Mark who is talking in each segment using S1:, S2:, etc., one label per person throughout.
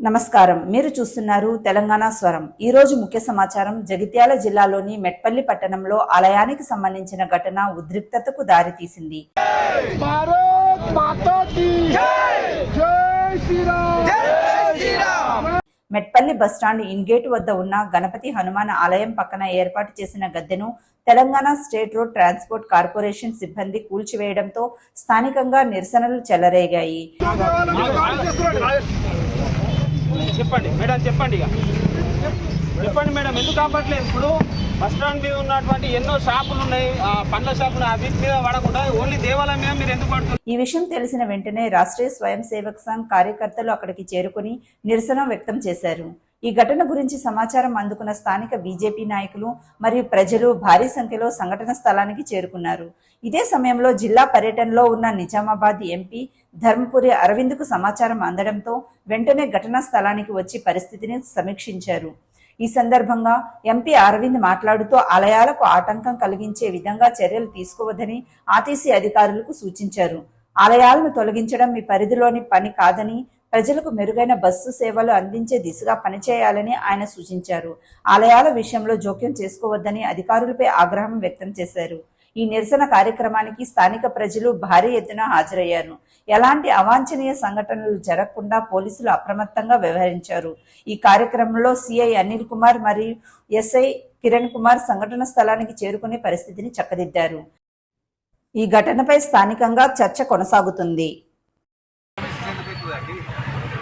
S1: నమస్కారం. మీరు చూస్తున్నారు తెలంగాణ స్వరం. ఈ రోజు ముఖ్య సమాచారం. జగిత్యాల జిల్లాలోని మెట్పల్లి పట్టణంలో ఆలయానికి సంబంధించిన ఘటన ఉద్రిక్తతకు దారితీసింది. మెట్పల్లి బస్టాండ్ ఇన్గేట్ వద్ద ఉన్న గణపతి హనుమాన్ ఆలయం పక్కన ఏర్పాటు చేసిన గద్దెను Telangana state road transport corporation సిబ్బంది కూల్చివేయడంతో స్థానికంగా నిరసనలు చెలరేగాయి.
S2: చెప్పండి మేడం, చెప్పండి మేడం, ఎందుకు కాపట్లేదు? ఇప్పుడు బస్ స్టాండ్ మీద ఉన్నటువంటి ఎన్నో షాపులు ఉన్నాయి, పండ్ల షాపులు, ఆ వీటి మీద పడకుండా ఓన్లీ దేవాలయం మీద మీరు ఎందుకు పడుతున్నారు?
S1: ఈ విషయం తెలిసిన వెంటనే రాష్ట్రీయ స్వయం సేవక్ సంఘ్ కార్యకర్తలు అక్కడికి చేరుకుని నిరసన వ్యక్తం చేశారు. ఈ ఘటన గురించి సమాచారం అందుకున్న స్థానిక బీజేపీ నాయకులు మరియు ప్రజలు భారీ సంఖ్యలో సంఘటన స్థలానికి చేరుకున్నారు. ఇదే సమయంలో జిల్లా పర్యటనలో ఉన్న నిజామాబాద్ ఎంపీ ధర్మపురి అరవింద్కు సమాచారం అందడంతో వెంటనే ఘటనా స్థలానికి వచ్చి పరిస్థితిని సమీక్షించారు. ఈ సందర్భంగా ఎంపీ అరవింద్ మాట్లాడుతూ ఆలయాలకు ఆటంకం కలిగించే విధంగా చర్యలు తీసుకోవద్దని ఆర్టీసీ అధికారులకు సూచించారు. ఆలయాలను తొలగించడం మీ పరిధిలోని పని కాదని, ప్రజలకు మెరుగైన బస్సు సేవలు అందించే దిశగా పనిచేయాలని ఆయన సూచించారు. ఆలయాల విషయంలో జోక్యం చేసుకోవద్దని అధికారులపై ఆగ్రహం వ్యక్తం చేశారు. ఈ నిరసన కార్యక్రమానికి స్థానిక ప్రజలు భారీ ఎత్తున హాజరయ్యారు. ఎలాంటి అవాంఛనీయ సంఘటనలు జరగకుండా పోలీసులు అప్రమత్తంగా వ్యవహరించారు. ఈ కార్యక్రమంలో సిఐ అనిల్ కుమార్ మరియు ఎస్ఐ కిరణ్ కుమార్ సంఘటన స్థలానికి చేరుకునే పరిస్థితిని చక్కదిద్దారు. ఈ ఘటనపై స్థానికంగా చర్చ కొనసాగుతుంది.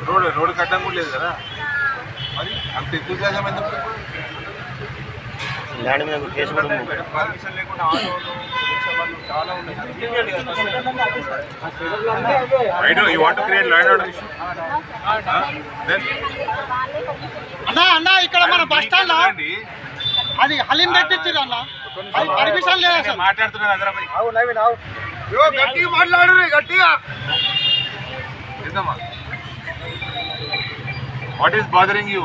S3: రోడ్డు కట్టడం కూడా లేదు కదా, మరి అంత ఎక్కువ శాతం ఎందుకు? పర్మిషన్ లేకుండా ఆటోలు చాలా ఉన్నాయి. You want to create law and order issue?
S4: అన్నా ఇక్కడ మన బస్ స్టాండ్ అది హలీం పెట్టించారు అన్న, అది పర్మిషన్ లేదు.
S3: మాట్లాడుతున్నారు అందరూ.
S4: గట్టిగా మాట్లాడు, గట్టిగా.
S3: What is bothering you?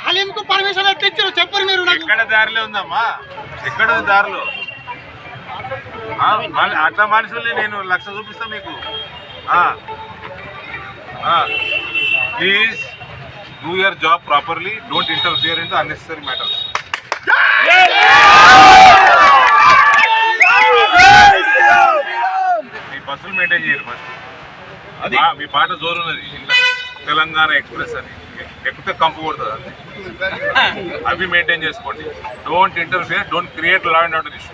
S4: Haleem కు పర్మిషన్ ఎట్టించారు చెప్పరు మీరు?
S3: ఎక్కడ దారిలో ఉందమ్మా, ఎక్కడ ఉంది దారిలో? అట్లా మనుషుల్ని నేను 1,00,000 చూపిస్తా మీకు. Please do your job properly, don't interfere in to unnecessary matters. మీ బస్సులు మెయింటైన్ చేయరు ఫస్ట్. అది మీ పాట జోరు ఉన్నది, తెలంగాణ ఎక్స్ప్రెస్ అని ఎక్కితే కంపు కొడుతుంది. అవి మెయింటైన్ చేసుకోండి. Don't interfere, don't create law and order issue.